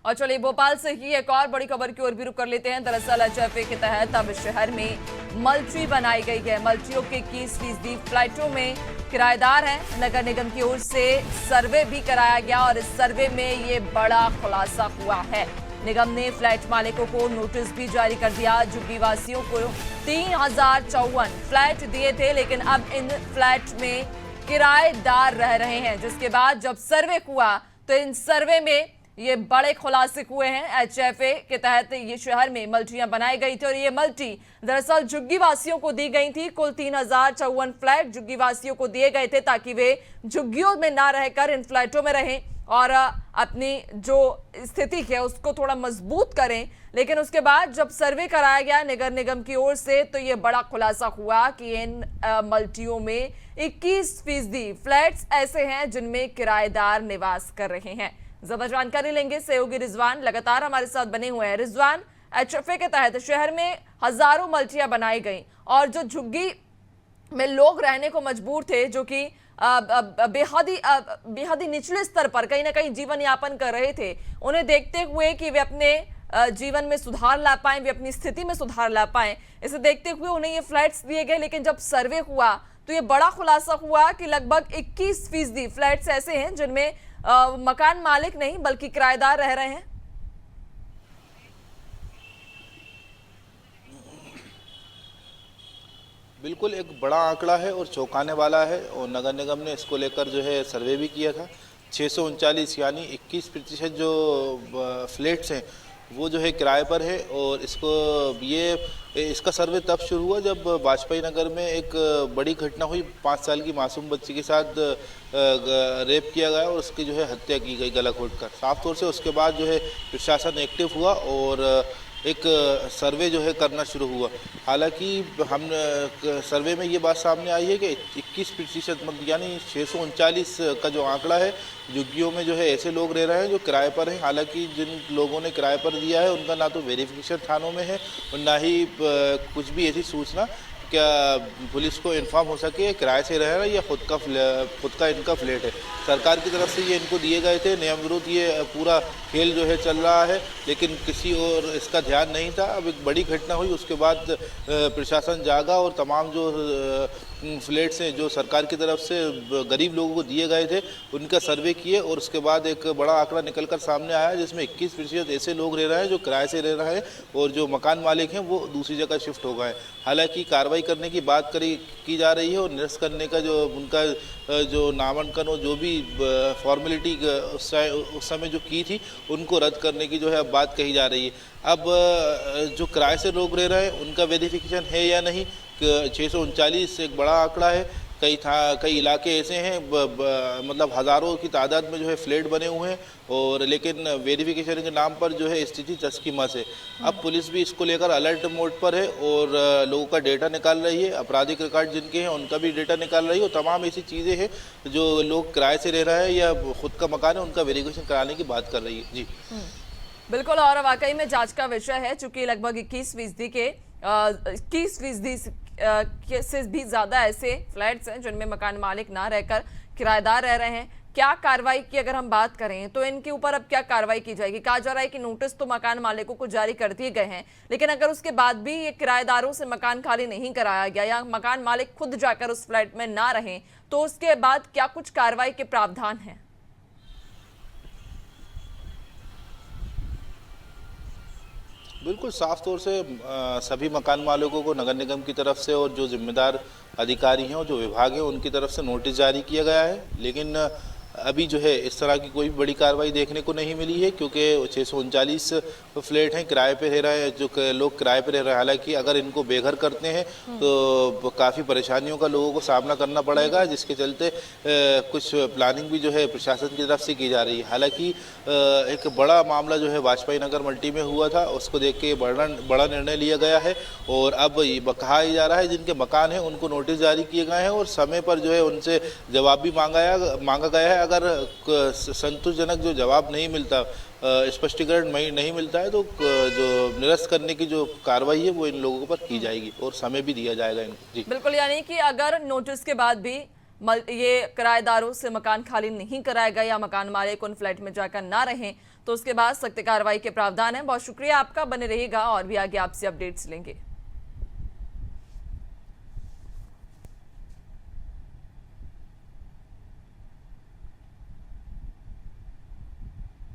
और चलिए भोपाल से ही एक और बड़ी खबर की ओर भी रुख कर लेते हैं। दरअसल एचएफए के तहत अब शहर में मल्टी बनाई गई है। मल्टियों के 21% फ्लैटों में किराएदार हैं। नगर निगम की ओर से सर्वे भी कराया गया और इस सर्वे में ये बड़ा खुलासा हुआ है। निगम ने फ्लैट मालिकों को नोटिस भी जारी कर दिया। झुग्गी वासियों को 3054 फ्लैट दिए थे, लेकिन अब इन फ्लैट में किराएदार रह रहे हैं। जिसके बाद जब सर्वे हुआ तो इन सर्वे में ये बड़े खुलासे हुए हैं। एचएफए के तहत ये शहर में मल्टियां बनाई गई थी और ये मल्टी दरअसल झुग्गी वासियों को दी गई थी। कुल 3054 फ्लैट झुग्गी वासियों को दिए गए थे ताकि वे झुग्गियों में ना रहकर इन फ्लैटों में रहें और अपनी जो स्थिति है उसको थोड़ा मजबूत करें। लेकिन उसके बाद जब सर्वे कराया गया नगर निगम की ओर से तो ये बड़ा खुलासा हुआ कि इन मल्टियों में 21% फ्लैट्स ऐसे हैं जिनमें किराएदार निवास कर रहे हैं। ज्यादा जानकारी लेंगे सहयोगी रिजवान लगातार हमारे साथ बने हुए हैं। रिजवान, एचएफए के तहत शहर में हजारों मल्टियां बनाई गई और जो झुग्गी में लोग रहने को मजबूर थे, जो कि बेहद निचले स्तर पर कहीं ना कहीं जीवन यापन कर रहे थे, उन्हें देखते हुए कि वे अपने जीवन में सुधार ला पाएं, वे अपनी स्थिति में सुधार ला पाएं, इसे देखते हुए उन्हें ये फ्लैट्स दिए गए। लेकिन जब सर्वे हुआ तो ये बड़ा खुलासा हुआ कि लगभग 21% फ्लैट्स ऐसे हैं जिनमें मकान मालिक नहीं बल्कि किराएदार रह रहे हैं। बिल्कुल एक बड़ा आंकड़ा है और चौंकाने वाला है और नगर निगम ने इसको लेकर जो है सर्वे भी किया था। 639 यानी 21% जो फ्लैट्स हैं वो जो है किराए पर है और इसका सर्वे तब शुरू हुआ जब वाजपेयी नगर में एक बड़ी घटना हुई। 5 साल की मासूम बच्ची के साथ रेप किया गया और उसकी जो है हत्या की गई गला घोंटकर। साफ तौर से उसके बाद जो है प्रशासन एक्टिव हुआ और एक सर्वे जो है करना शुरू हुआ। हालांकि हम सर्वे में ये बात सामने आई है कि 21% यानी 639 का जो आंकड़ा है, झुग्गियों में जो है ऐसे लोग रह रहे हैं जो किराए पर हैं। हालांकि जिन लोगों ने किराए पर दिया है उनका ना तो वेरिफिकेशन थानों में है और ना ही कुछ भी ऐसी सूचना क्या पुलिस को इन्फॉर्म हो सके किराए से रह रहा है या खुद का इनका फ्लैट है। सरकार की तरफ से ये इनको दिए गए थे, नियम विरुद्ध ये पूरा खेल जो है चल रहा है, लेकिन किसी और इसका ध्यान नहीं था। अब एक बड़ी घटना हुई, उसके बाद प्रशासन जागा और तमाम जो फ्लैट्स हैं जो सरकार की तरफ से गरीब लोगों को दिए गए थे उनका सर्वे किए और उसके बाद एक बड़ा आंकड़ा निकलकर सामने आया जिसमें 21% ऐसे लोग रह रहे हैं जो किराए से रह रहे हैं और जो मकान मालिक हैं वो दूसरी जगह शिफ्ट हो गए। हालांकि कार्रवाई करने की बात की जा रही है और निरस्त करने का जो उनका जो नामांकन और जो भी फॉर्मेलिटी उस समय जो की थी उनको रद्द करने की जो है अब बात कही जा रही है। अब जो किराए से लोग रह रहे हैं उनका वेरिफिकेशन है या नहीं, 639 एक बड़ा आंकड़ा है। कई इलाके ऐसे हैं मतलब हज़ारों की तादाद में जो है फ्लैट बने हुए हैं और लेकिन वेरिफिकेशन के नाम पर जो है स्थिति तस्कीमा से। अब पुलिस भी इसको लेकर अलर्ट मोड पर है और लोगों का डेटा निकाल रही है, आपराधिक रिकॉर्ड जिनके हैं उनका भी डेटा निकाल रही है और तमाम ऐसी चीज़ें हैं जो लोग किराए से रह रहे हैं या खुद का मकान है उनका वेरिफिकेशन कराने की बात कर रही है। जी बिल्कुल, और वाकई में जांच का विषय है चूंकि लगभग 21% से भी ज्यादा ऐसे फ्लैट्स हैं जिनमें मकान मालिक ना रहकर किराएदार रह रहे हैं। क्या कार्रवाई की अगर हम बात करें तो इनके ऊपर अब क्या कार्रवाई की जाएगी? कहा जा रहा है कि नोटिस तो मकान मालिकों को जारी कर दिए गए हैं, लेकिन अगर उसके बाद भी ये किराएदारों से मकान खाली नहीं कराया गया या मकान मालिक खुद जाकर उस फ्लैट में ना रहें तो उसके बाद क्या कुछ कार्रवाई के प्रावधान हैं? बिल्कुल साफ तौर से सभी मकान मालिकों को नगर निगम की तरफ से और जो जिम्मेदार अधिकारी हैं और जो विभाग हैं उनकी तरफ से नोटिस जारी किया गया है, लेकिन अभी जो है इस तरह की कोई बड़ी कार्रवाई देखने को नहीं मिली है क्योंकि 639 फ्लैट हैं किराए पे रह रहे हैं, जो लोग किराए पे रह रहे हैं। हालांकि अगर इनको बेघर करते हैं तो काफ़ी परेशानियों का लोगों को सामना करना पड़ेगा, जिसके चलते कुछ प्लानिंग भी जो है प्रशासन की तरफ से की जा रही है। हालांकि एक बड़ा मामला जो है वाजपेयी नगर मल्टी में हुआ था, उसको देख के बड़ा निर्णय लिया गया है और अब कहा जा रहा है जिनके मकान हैं उनको नोटिस जारी किए गए हैं और समय पर जो है उनसे जवाब भी मांगा गया है। अगर संतोषजनक जो जवाब नहीं मिलता, स्पष्टीकरण नहीं मिलता है तो जो निरस्त करने की जो कार्रवाई है वो इन लोगों पर की जाएगी और समय भी दिया जाएगा इनको। जी बिल्कुल, यानी कि अगर नोटिस के बाद भी ये किराएदारों से मकान खाली नहीं कराया गया या मकान मालिक उन फ्लैट में जाकर ना रहें तो उसके बाद सख्त कार्रवाई के प्रावधान है। बहुत शुक्रिया आपका, बने रहिएगा और भी आगे आपसे अपडेट्स लेंगे।